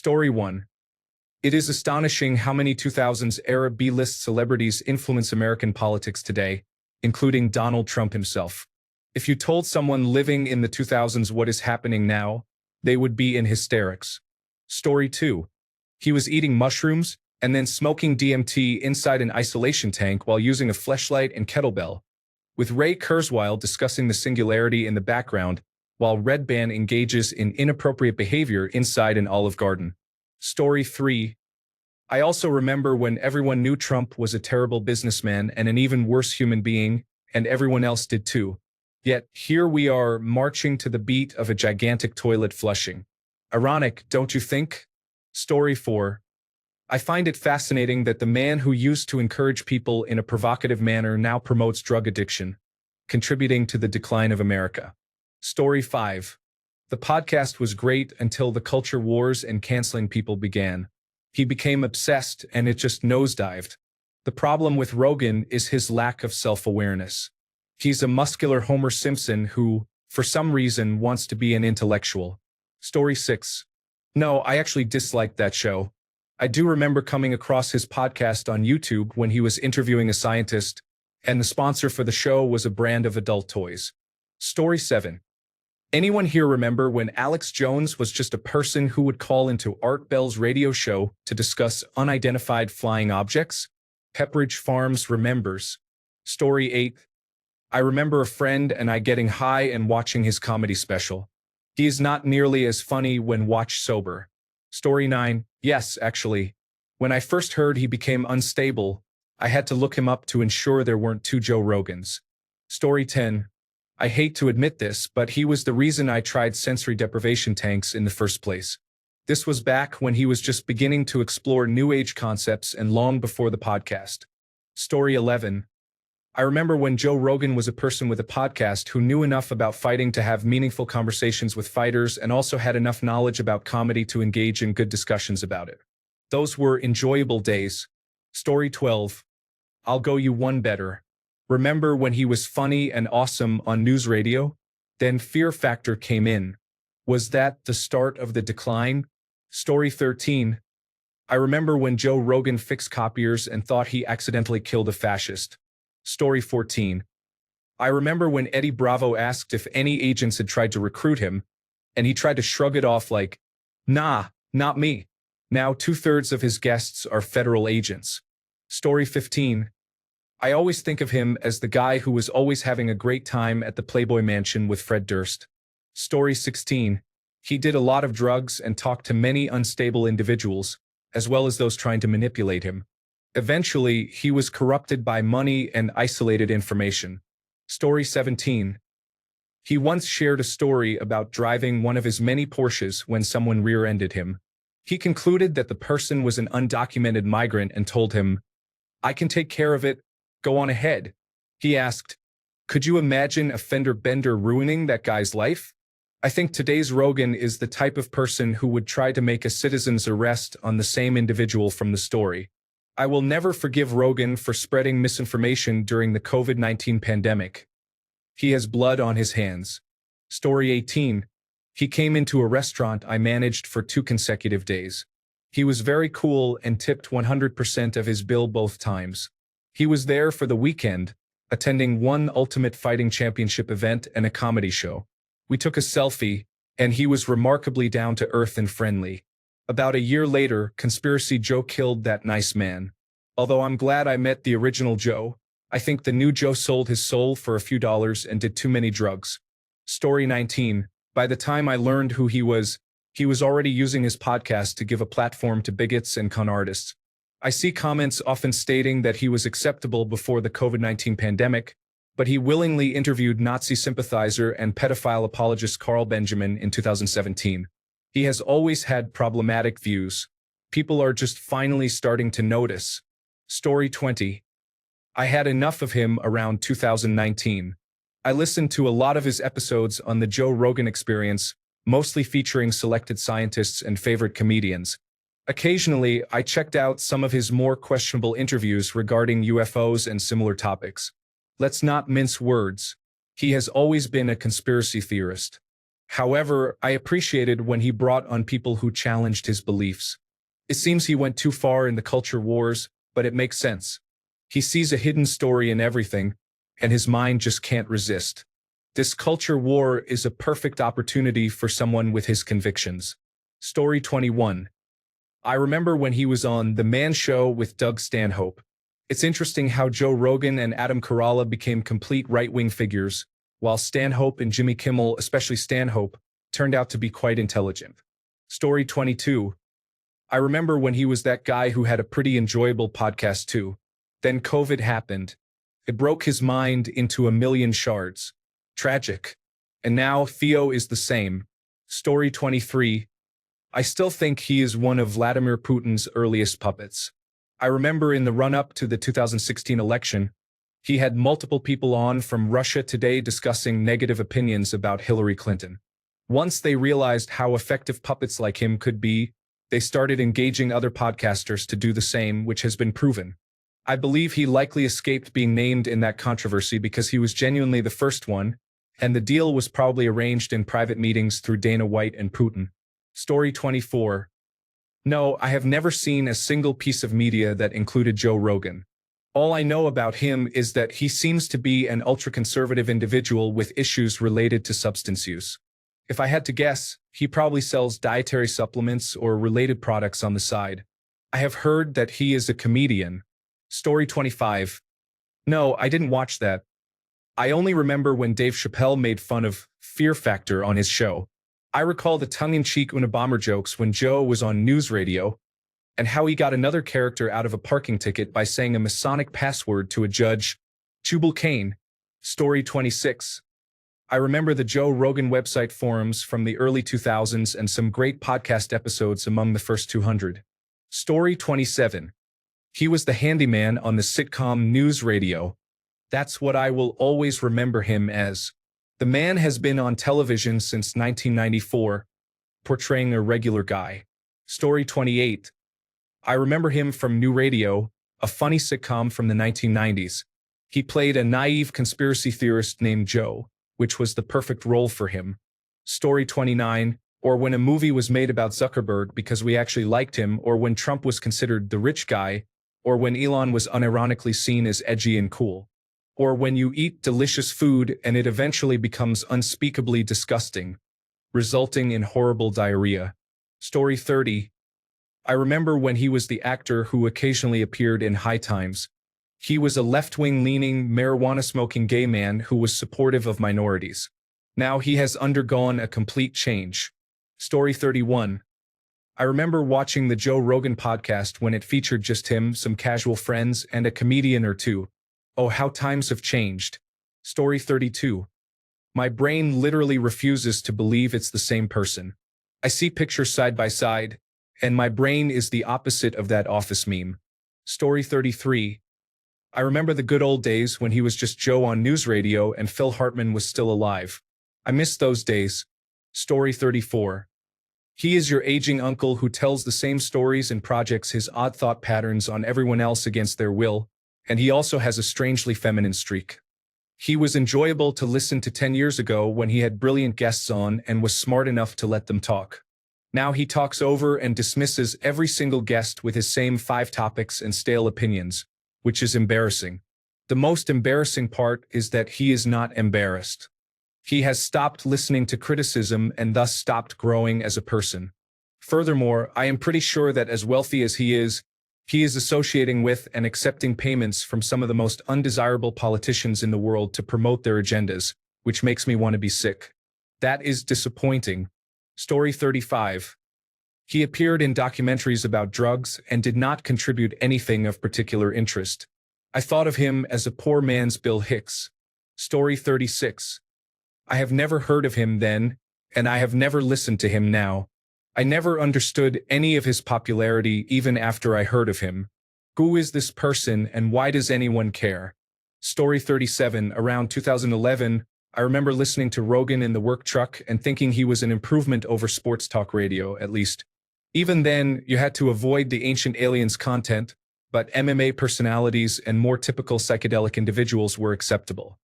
Story 1. It is astonishing how many 2000s era B-list celebrities influence American politics today, including Donald Trump himself. If you told someone living in the 2000s what is happening now, they would be in hysterics. Story 2. He was eating mushrooms and then smoking DMT inside an isolation tank while using a fleshlight and kettlebell, with Ray Kurzweil discussing the singularity in the background, while Red Band engages in inappropriate behavior inside an Olive Garden. Story 3. I also remember when everyone knew Trump was a terrible businessman and an even worse human being, and everyone else did too. Yet, here we are marching to the beat of a gigantic toilet flushing. Ironic, don't you think? Story 4. I find it fascinating that the man who used to encourage people in a provocative manner now promotes drug addiction, contributing to the decline of America. Story 5. The podcast was great until the culture wars and canceling people began. He became obsessed and it just nosedived. The problem with Rogan is his lack of self-awareness. He's a muscular Homer Simpson who, for some reason, wants to be an intellectual. Story 6. No, I actually disliked that show. I do remember coming across his podcast on YouTube when he was interviewing a scientist, and the sponsor for the show was a brand of adult toys. Story 7. Anyone here remember when Alex Jones was just a person who would call into Art Bell's radio show to discuss unidentified flying objects? Pepperidge Farms remembers. Story 8. I remember a friend and I getting high and watching his comedy special. He is not nearly as funny when watched sober. Story 9. Yes, actually. When I first heard he became unstable, I had to look him up to ensure there weren't two Joe Rogans. Story 10. I hate to admit this, but he was the reason I tried sensory deprivation tanks in the first place. This was back when he was just beginning to explore New Age concepts and long before the podcast. Story 11. I remember when Joe Rogan was a person with a podcast who knew enough about fighting to have meaningful conversations with fighters and also had enough knowledge about comedy to engage in good discussions about it. Those were enjoyable days. Story 12. I'll go you one better. Remember when he was funny and awesome on news radio? Then Fear Factor came in. Was that the start of the decline? Story 13. I remember when Joe Rogan fixed copiers and thought he accidentally killed a fascist. Story 14. I remember when Eddie Bravo asked if any agents had tried to recruit him, and he tried to shrug it off like, nah, not me. Now 2/3 of his guests are federal agents. Story 15. I always think of him as the guy who was always having a great time at the Playboy Mansion with Fred Durst. Story 16. He did a lot of drugs and talked to many unstable individuals, as well as those trying to manipulate him. Eventually, he was corrupted by money and isolated information. Story 17. He once shared a story about driving one of his many Porsches when someone rear-ended him. He concluded that the person was an undocumented migrant and told him, "I can take care of it. Go on ahead." He asked, "Could you imagine a fender bender ruining that guy's life?" I think today's Rogan is the type of person who would try to make a citizen's arrest on the same individual from the story. I will never forgive Rogan for spreading misinformation during the COVID-19 pandemic. He has blood on his hands. Story 18. He came into a restaurant I managed for 2 consecutive days. He was very cool and tipped 100% of his bill both times. He was there for the weekend, attending one Ultimate Fighting Championship event and a comedy show. We took a selfie, and he was remarkably down to earth and friendly. About a year later, Conspiracy Joe killed that nice man. Although I'm glad I met the original Joe, I think the new Joe sold his soul for a few dollars and did too many drugs. Story 19. By the time I learned who he was already using his podcast to give a platform to bigots and con artists. I see comments often stating that he was acceptable before the COVID-19 pandemic, but he willingly interviewed Nazi sympathizer and pedophile apologist Carl Benjamin in 2017. He has always had problematic views. People are just finally starting to notice. Story 20. I had enough of him around 2019. I listened to a lot of his episodes on the Joe Rogan Experience, mostly featuring selected scientists and favorite comedians. Occasionally, I checked out some of his more questionable interviews regarding UFOs and similar topics. Let's not mince words. He has always been a conspiracy theorist. However, I appreciated when he brought on people who challenged his beliefs. It seems he went too far in the culture wars, but it makes sense. He sees a hidden story in everything, and his mind just can't resist. This culture war is a perfect opportunity for someone with his convictions. Story 21. I remember when he was on The Man Show with Doug Stanhope. It's interesting how Joe Rogan and Adam Carolla became complete right-wing figures, while Stanhope and Jimmy Kimmel, especially Stanhope, turned out to be quite intelligent. Story 22. I remember when he was that guy who had a pretty enjoyable podcast too. Then COVID happened. It broke his mind into a million shards. Tragic. And now Theo is the same. Story 23. I still think he is one of Vladimir Putin's earliest puppets. I remember in the run-up to the 2016 election, he had multiple people on from Russia Today discussing negative opinions about Hillary Clinton. Once they realized how effective puppets like him could be, they started engaging other podcasters to do the same, which has been proven. I believe he likely escaped being named in that controversy because he was genuinely the first one, and the deal was probably arranged in private meetings through Dana White and Putin. Story 24. No, I have never seen a single piece of media that included Joe Rogan. All I know about him is that he seems to be an ultra-conservative individual with issues related to substance use. If I had to guess, he probably sells dietary supplements or related products on the side. I have heard that he is a comedian. Story 25. No, I didn't watch that. I only remember when Dave Chappelle made fun of Fear Factor on his show. I recall the tongue-in-cheek Unabomber jokes when Joe was on news radio, and how he got another character out of a parking ticket by saying a Masonic password to a judge, Jubal Cain. Story 26. I remember the Joe Rogan website forums from the early 2000s and some great podcast episodes among the first 200. Story 27. He was the handyman on the sitcom News Radio. That's what I will always remember him as. The man has been on television since 1994, portraying a regular guy. Story 28. I remember him from New Radio, a funny sitcom from the 1990s. He played a naive conspiracy theorist named Joe, which was the perfect role for him. Story 29, or when a movie was made about Zuckerberg because we actually liked him, or when Trump was considered the rich guy, or when Elon was unironically seen as edgy and cool. Or when you eat delicious food and it eventually becomes unspeakably disgusting, resulting in horrible diarrhea. Story 30. I remember when he was the actor who occasionally appeared in High Times. He was a left-wing leaning, marijuana-smoking gay man who was supportive of minorities. Now he has undergone a complete change. Story 31. I remember watching the Joe Rogan podcast when it featured just him, some casual friends, and a comedian or two. Oh, how times have changed. Story 32. My brain literally refuses to believe it's the same person. I see pictures side by side, and my brain is the opposite of that Office meme. Story 33. I remember the good old days when he was just Joe on news radio and Phil Hartman was still alive. I miss those days. Story 34. He is your aging uncle who tells the same stories and projects his odd thought patterns on everyone else against their will, and he also has a strangely feminine streak. He was enjoyable to listen to 10 years ago when he had brilliant guests on and was smart enough to let them talk. Now he talks over and dismisses every single guest with his same 5 topics and stale opinions, which is embarrassing. The most embarrassing part is that he is not embarrassed. He has stopped listening to criticism and thus stopped growing as a person. Furthermore, I am pretty sure that as wealthy as he is associating with and accepting payments from some of the most undesirable politicians in the world to promote their agendas, which makes me want to be sick. That is disappointing. Story 35. He appeared in documentaries about drugs and did not contribute anything of particular interest. I thought of him as a poor man's Bill Hicks. Story 36. I have never heard of him then, and I have never listened to him now. I never understood any of his popularity even after I heard of him. Who is this person and why does anyone care? Story 37. Around 2011, I remember listening to Rogan in the work truck and thinking he was an improvement over sports talk radio, at least. Even then, you had to avoid the Ancient Aliens content, but MMA personalities and more typical psychedelic individuals were acceptable.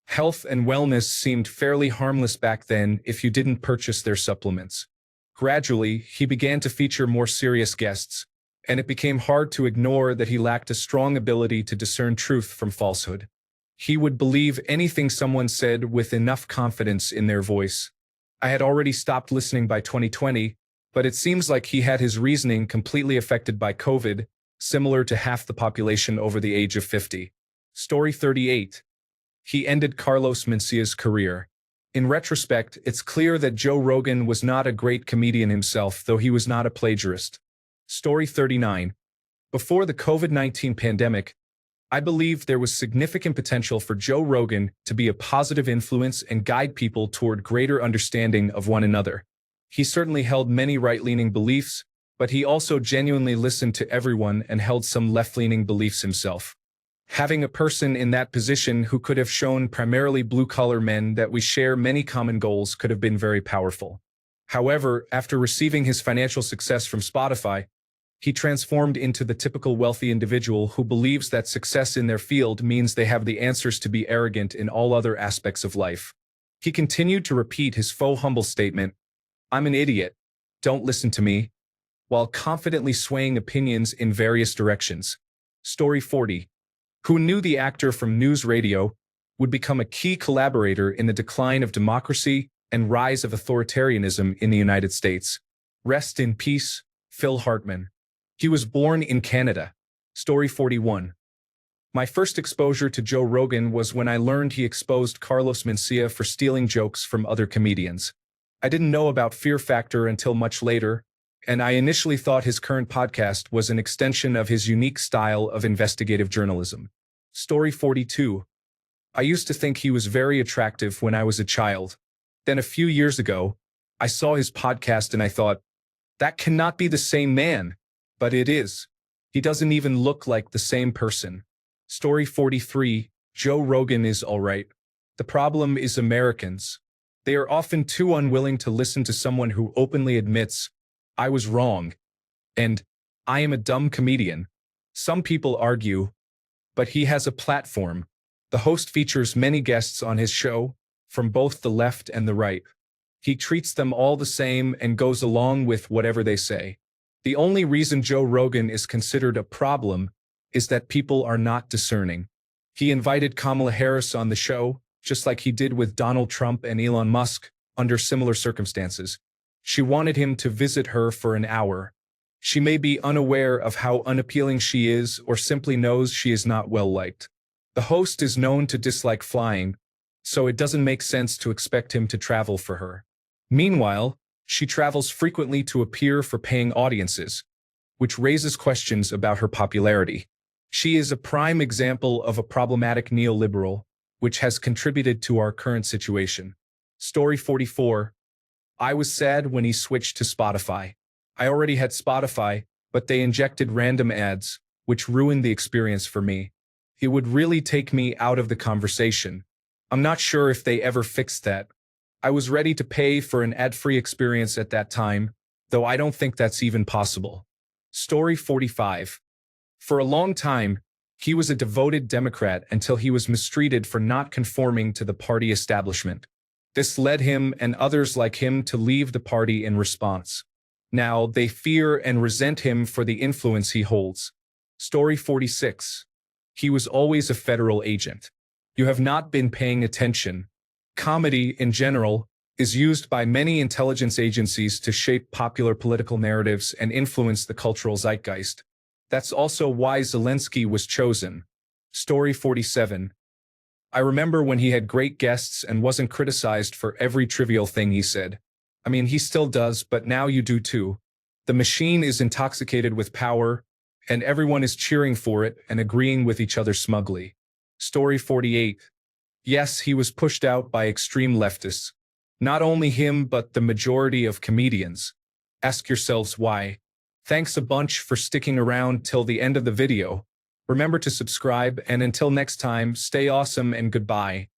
Health and wellness seemed fairly harmless back then if you didn't purchase their supplements. Gradually, he began to feature more serious guests, and it became hard to ignore that he lacked a strong ability to discern truth from falsehood. He would believe anything someone said with enough confidence in their voice. I had already stopped listening by 2020, but it seems like he had his reasoning completely affected by COVID, similar to half the population over the age of 50. Story 38. He ended Carlos Mencia's career. In retrospect, it's clear that Joe Rogan was not a great comedian himself, though he was not a plagiarist. Story 39. Before the COVID-19 pandemic, I believed there was significant potential for Joe Rogan to be a positive influence and guide people toward greater understanding of one another. He certainly held many right-leaning beliefs, but he also genuinely listened to everyone and held some left-leaning beliefs himself. Having a person in that position who could have shown primarily blue-collar men that we share many common goals could have been very powerful. However, after receiving his financial success from Spotify, he transformed into the typical wealthy individual who believes that success in their field means they have the answers to be arrogant in all other aspects of life. He continued to repeat his faux humble statement, "I'm an idiot, don't listen to me," while confidently swaying opinions in various directions. Story 40. Who knew the actor from News Radio would become a key collaborator in the decline of democracy and rise of authoritarianism in the United States? Rest in peace, Phil Hartman. He was born in Canada. Story 41. My first exposure to Joe Rogan was when I learned he exposed Carlos Mencia for stealing jokes from other comedians. I didn't know about Fear Factor until much later, and I initially thought his current podcast was an extension of his unique style of investigative journalism. Story 42. I used to think he was very attractive when I was a child. Then a few years ago, I saw his podcast and I thought, that cannot be the same man. But it is. He doesn't even look like the same person. Story 43. Joe Rogan is all right. The problem is Americans. They are often too unwilling to listen to someone who openly admits, I was wrong, and I am a dumb comedian. Some people argue, but he has a platform. The host features many guests on his show, from both the left and the right. He treats them all the same and goes along with whatever they say. The only reason Joe Rogan is considered a problem is that people are not discerning. He invited Kamala Harris on the show, just like he did with Donald Trump and Elon Musk, under similar circumstances. She wanted him to visit her for an hour. She may be unaware of how unappealing she is or simply knows she is not well-liked. The host is known to dislike flying, so it doesn't make sense to expect him to travel for her. Meanwhile, she travels frequently to appear for paying audiences, which raises questions about her popularity. She is a prime example of a problematic neoliberal, which has contributed to our current situation. Story 44. I was sad when he switched to Spotify. I already had Spotify, but they injected random ads, which ruined the experience for me. It would really take me out of the conversation. I'm not sure if they ever fixed that. I was ready to pay for an ad-free experience at that time, though I don't think that's even possible. Story 45. For a long time, he was a devoted Democrat until he was mistreated for not conforming to the party establishment. This led him and others like him to leave the party in response. Now they fear and resent him for the influence he holds. Story 46. He was always a federal agent. You have not been paying attention. Comedy, in general, is used by many intelligence agencies to shape popular political narratives and influence the cultural zeitgeist. That's also why Zelensky was chosen. Story 47. I remember when he had great guests and wasn't criticized for every trivial thing he said. I mean, he still does, but now you do too. The machine is intoxicated with power, and everyone is cheering for it and agreeing with each other smugly. Story 48. Yes, he was pushed out by extreme leftists. Not only him, but the majority of comedians. Ask yourselves why. Thanks a bunch for sticking around till the end of the video. Remember to subscribe, and until next time, stay awesome and goodbye.